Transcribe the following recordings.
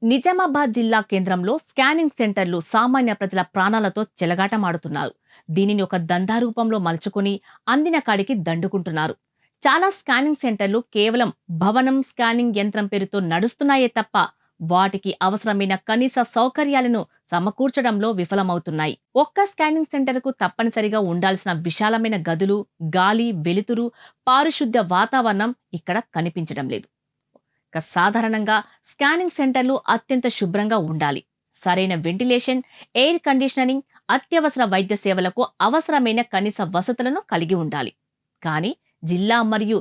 నిజామాబాద్ జిల్లా కేంద్రంలో స్కానింగ్ సెంటర్లు సామాన్య ప్రజల ప్రాణాలతో చెలగాటమాడుతున్నారు. దీనిని ఒక దందా రూపంలో మలుచుకుని అందిన కాడికి దండుకుంటున్నారు. చాలా స్కానింగ్ సెంటర్లు కేవలం భవనం స్కానింగ్ యంత్రం పేరుతో నడుస్తున్నాయే తప్ప వాటికి అవసరమైన కనీస సౌకర్యాలను సమకూర్చడంలో విఫలమవుతున్నాయి. ఒక్క స్కానింగ్ సెంటర్కు తప్పనిసరిగా ఉండాల్సిన విశాలమైన గదులు, గాలి, వెలుతురు, పారిశుద్ధ్య వాతావరణం ఇక్కడ కనిపించడం లేదు. సాధారణంగా స్కానింగ్ సెంటర్లు అత్యంత శుభ్రంగా ఉండాలి. సరైన వెంటిలేషన్, ఎయిర్ కండిషనరింగ్, అత్యవసర వైద్య సేవలకు అవసరమైన కనీస వసతులను కలిగి ఉండాలి. కానీ జిల్లా మరియు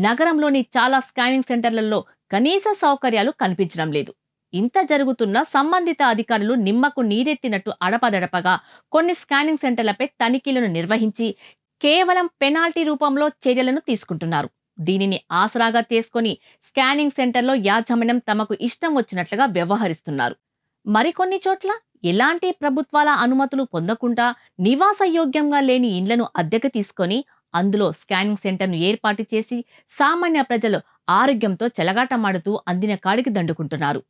నగరంలోని చాలా స్కానింగ్ సెంటర్లలో కనీస సౌకర్యాలు కనిపించడం లేదు. ఇంత జరుగుతున్న సంబంధిత అధికారులు నిమ్మకు నీరెత్తినట్టు అడపదడపగా కొన్ని స్కానింగ్ సెంటర్లపై తనిఖీలను నిర్వహించి కేవలం పెనాల్టీ రూపంలో చర్యలను తీసుకుంటున్నారు. దీనిని ఆసరాగా చేసుకొని స్కానింగ్ సెంటర్లో యాజమాన్యం తమకు ఇష్టం వచ్చినట్లుగా వ్యవహరిస్తున్నారు. మరికొన్ని చోట్ల ఎలాంటి ప్రభుత్వాల అనుమతులు పొందకుండా నివాసయోగ్యంగా లేని ఇండ్లను అద్దెకు తీసుకొని అందులో స్కానింగ్ సెంటర్ను ఏర్పాటు చేసి సామాన్య ప్రజలు ఆరోగ్యంతో చెలగాటమాడుతూ అందిన కాడికి దండుకుంటున్నారు.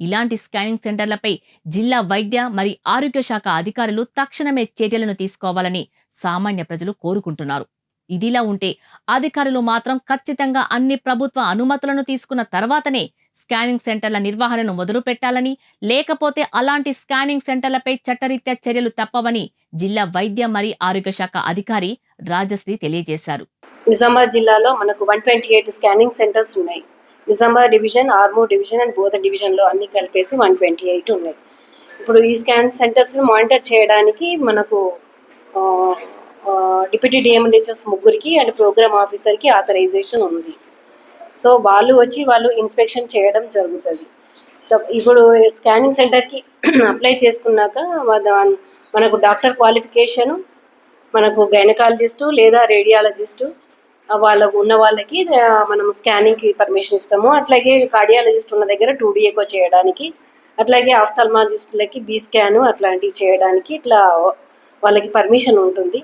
ఇలాంటి స్కానింగ్ సెంటర్లపై జిల్లా వైద్య మరియు ఆరోగ్య శాఖ అధికారులు తక్షణమే చర్యలను తీసుకోవాలని సామాన్య ప్రజలు కోరుకుంటున్నారు. ఇదిలా ఉంటే అధికారులు మాత్రం ఖచ్చితంగా అన్ని ప్రభుత్వ అనుమతులను తీసుకున్న తర్వాతనే స్కానింగ్ సెంటర్ల నిర్వహణను మొదలు పెట్టాలని, లేకపోతే అలాంటి స్కానింగ్ సెంటర్లపై చట్టరీత్యా చర్యలు తప్పవని జిల్లా వైద్య మరియు ఆరోగ్య శాఖ అధికారి రాజశ్రీ తెలియజేశారు. నిజామాబాద్ జిల్లాలో మనకు 128 స్కానింగ్ సెంటర్స్ ఉన్నాయి. Nizamabad division, Armoor division and బోధ డివిజన్లో అన్ని కలిపేసి 128 ఉన్నాయి. ఇప్పుడు ఈ స్కాన్ సెంటర్స్ను మానిటర్ చేయడానికి మనకు డిప్యూటీ డిఎండిహెచ్ఎస్ ముగ్గురికి అండ్ ప్రోగ్రామ్ ఆఫీసర్కి ఆథరైజేషన్ ఉంది. సో వాళ్ళు ఇన్స్పెక్షన్ చేయడం జరుగుతుంది. సో ఇప్పుడు స్కానింగ్ సెంటర్కి అప్లై చేసుకున్నాక మనకు డాక్టర్ క్వాలిఫికేషను, మనకు గైనకాలజిస్టు లేదా రేడియాలజిస్టు ఉన్న వాళ్ళకి మనం స్కానింగ్కి పర్మిషన్ ఇస్తాము. అట్లాగే కార్డియాలజిస్ట్ ఉన్న దగ్గర 2D చేయడానికి, అట్లాగే ఆఫ్థల్మాలజిస్టులకి బీ స్కాను అట్లాంటివి చేయడానికి ఇట్లా వాళ్ళకి పర్మిషన్ ఉంటుంది.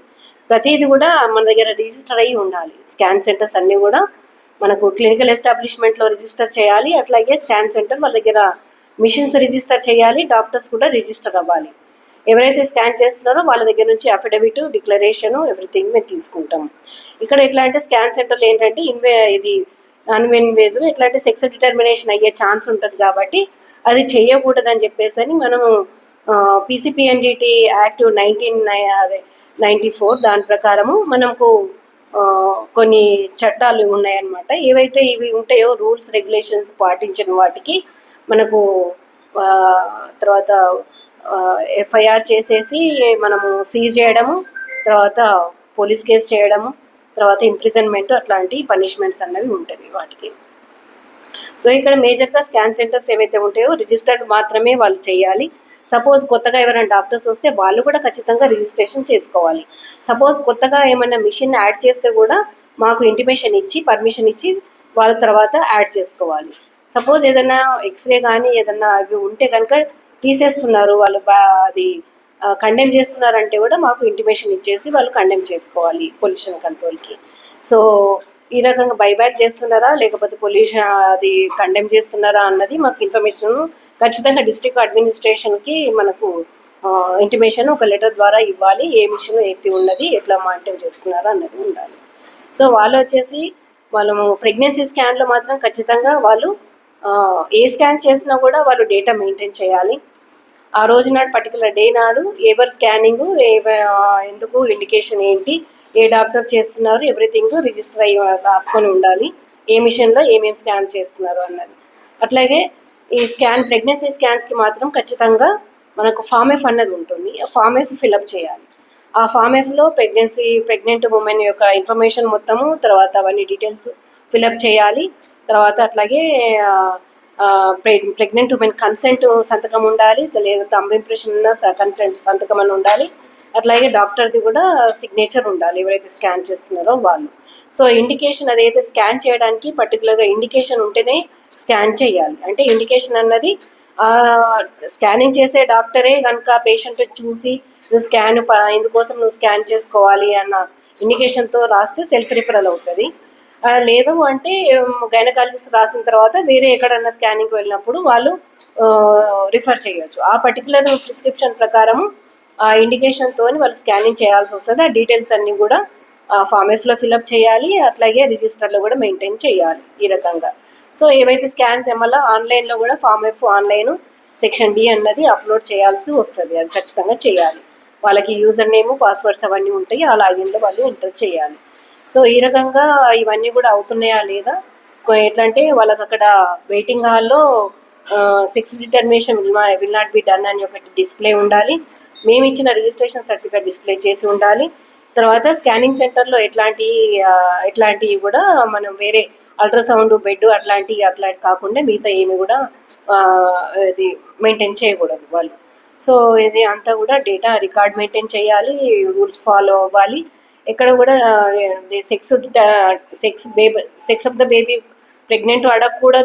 ప్రతిదీ కూడా మన దగ్గర రిజిస్టర్ అయ్యి ఉండాలి. స్కాన్ సెంటర్స్ అన్నీ కూడా మనకు క్లినికల్ ఎస్టాబ్లిష్మెంట్లో రిజిస్టర్ చేయాలి. అట్లాగే స్కాన్ సెంటర్ వాళ్ళ దగ్గర మిషన్స్ రిజిస్టర్ చేయాలి. డాక్టర్స్ కూడా రిజిస్టర్ అవ్వాలి. ఎవరైతే స్కాన్ చేస్తున్నారో వాళ్ళ దగ్గర నుంచి అఫిడవిట్, డిక్లరేషను ఎవ్రీథింగ్ మేము తీసుకుంటాం. ఇక్కడ ఎట్లా అంటే స్కాన్ సెంటర్లో ఏంటంటే ఇది అన్ఇన్వేజివ్, ఎట్లా అంటే సెక్స్ డిటర్మినేషన్ అయ్యే ఛాన్స్ ఉంటుంది కాబట్టి అది చేయకూడదని చెప్పేసి అని మనము పీసీపీఎన్జిటి యాక్ట్ 1994 దాని ప్రకారము మనకు కొన్ని చట్టాలు ఉన్నాయన్నమాట. ఏవైతే ఇవి ఉంటాయో రూల్స్ రెగ్యులేషన్స్ పాటించిన వాటికి మనకు తర్వాత ఎఫ్ఐఆర్ చేసేసి మనము సీజ్ చేయడము, తర్వాత పోలీస్ కేసు చేయడము, తర్వాత ఇంప్రిజన్మెంట్ అట్లాంటి పనిష్మెంట్స్ అన్నవి ఉంటాయి వాటికి. సో ఇక్కడ మేజర్గా స్కాన్ సెంటర్స్ ఏవైతే ఉంటాయో రిజిస్టర్డ్ మాత్రమే వాళ్ళు చేయాలి. సపోజ్ కొత్తగా ఎవరైనా డాక్టర్స్ వస్తే వాళ్ళు కూడా ఖచ్చితంగా రిజిస్ట్రేషన్ చేసుకోవాలి. సపోజ్ కొత్తగా ఏమైనా మిషన్ యాడ్ చేస్తే కూడా మాకు ఇంటిమేషన్ ఇచ్చి పర్మిషన్ ఇచ్చి వాళ్ళ తర్వాత యాడ్ చేసుకోవాలి. సపోజ్ ఏదైనా ఎక్స్రే కానీ ఏదన్నా అవి ఉంటే కనుక తీసేస్తున్నారు వాళ్ళు, అది కండెమ్ చేస్తున్నారంటే కూడా మాకు ఇంటిమేషన్ ఇచ్చేసి వాళ్ళు కండెమ్ చేసుకోవాలి పొల్యూషన్ కంట్రోల్కి. సో ఈ రకంగా బైబ్యాక్ చేస్తున్నారా లేకపోతే పొల్యూషన్ అది కండెమ్ చేస్తున్నారా అన్నది మాకు ఇన్ఫర్మేషన్ ఖచ్చితంగా డిస్ట్రిక్ట్ అడ్మినిస్ట్రేషన్కి మనకు ఇంటిమేషన్ ఒక లెటర్ ద్వారా ఇవ్వాలి. ఏ మిషన్ ఏంటి ఉన్నది, ఎట్లా మానిటర్ చేస్తున్నారా అన్నది ఉండాలి. సో వాళ్ళు ప్రెగ్నెన్సీ స్కాన్లో మాత్రం ఖచ్చితంగా వాళ్ళు ఏ స్కాన్ చేసినా కూడా వాళ్ళు డేటా మెయింటైన్ చేయాలి. ఆ రోజు నాడు పర్టికులర్ డే నాడు ఎవరు స్కానింగ్, ఎందుకు, ఇండికేషన్ ఏంటి, ఏ డాక్టర్ చేస్తున్నారు, ఎవ్రీథింగ్ రిజిస్టర్ అయ్యి రాసుకొని ఉండాలి. ఏ మిషన్లో ఏమేమి స్కాన్ చేస్తున్నారు అన్నది. అట్లాగే ఈ ప్రెగ్నెన్సీ స్కాన్స్కి మాత్రం ఖచ్చితంగా మనకు ఫామ్ ఎఫ్ అన్నది ఉంటుంది. ఆ ఫామ్ ఎఫ్ ఫిలప్ చేయాలి. ఆ ఫామ్ ఎఫ్లో ప్రెగ్నెంట్ ఉమెన్ యొక్క ఇన్ఫర్మేషన్ మొత్తము, తర్వాత అవన్నీ డీటెయిల్స్ ఫిలప్ చేయాలి. తర్వాత అట్లాగే ప్రెగ్నెంట్ ఉమెన్ కన్సెంట్ సంతకం ఉండాలి, లేదా థంబ్ ఇంప్రెషన్ ఉన్న కన్సెంట్ సంతకం అని ఉండాలి. అట్లాగే డాక్టర్ది కూడా సిగ్నేచర్ ఉండాలి ఎవరైతే స్కాన్ చేస్తున్నారో వాళ్ళు. సో ఇండికేషన్ అదైతే స్కాన్ చేయడానికి పర్టికులర్గా ఇండికేషన్ ఉంటేనే స్కాన్ చేయాలి. అంటే ఇండికేషన్ అన్నది స్కానింగ్ చేసే డాక్టరే కనుక పేషెంట్ చూసి నువ్వు ఇందుకోసం నువ్వు స్కాన్ చేసుకోవాలి అన్న ఇండికేషన్తో రాస్తే సెల్ఫ్ రిఫరల్ అవుతుంది. లేదు అంటే గైనకాలజిస్ట్ రాసిన తర్వాత వేరే ఎక్కడన్నా స్కానింగ్కి వెళ్ళినప్పుడు వాళ్ళు రిఫర్ చేయొచ్చు. ఆ పర్టికులర్ ప్రిస్క్రిప్షన్ ప్రకారం ఆ ఇండికేషన్తోని వాళ్ళు స్కానింగ్ చేయాల్సి వస్తుంది. ఆ డీటెయిల్స్ అన్నీ కూడా ఫామ్ ఎఫ్లో ఫిల్అప్ చేయాలి, అట్లాగే రిజిస్టర్లో కూడా మెయింటైన్ చేయాలి ఈ రకంగా. సో ఏవైతే స్కాన్స్ ఏమల్లా ఆన్లైన్లో కూడా form F online section D అన్నది అప్లోడ్ చేయాల్సి వస్తుంది. అది ఖచ్చితంగా చేయాలి. వాళ్ళకి యూజర్ నేమ్ పాస్వర్డ్స్ అవన్నీ ఉంటాయి, ఆ లాగిన్లో వాళ్ళు ఎంటర్ చేయాలి. సో ఈ రకంగా ఇవన్నీ కూడా అవుతున్నాయా లేదా, ఎట్లా అంటే వాళ్ళకి అక్కడ వెయిటింగ్ హాల్లో sex determination will not be done అని ఒకటి డిస్ప్లే ఉండాలి, మేము ఇచ్చిన రిజిస్ట్రేషన్ సర్టిఫికేట్ డిస్ప్లే చేసి ఉండాలి. తర్వాత స్కానింగ్ సెంటర్లో ఎట్లాంటివి కూడా మనం వేరే అల్ట్రాసౌండ్ బెడ్ అట్లాంటివి కాకుండా మిగతా ఏమి కూడా ఇది మెయింటైన్ చేయకూడదు వాళ్ళు. సో ఇది అంతా కూడా డేటా రికార్డ్ మెయింటైన్ చేయాలి, రూల్స్ ఫాలో అవ్వాలి. ఎక్కడ కూడా sex of the baby pregnant అడగకూడదు,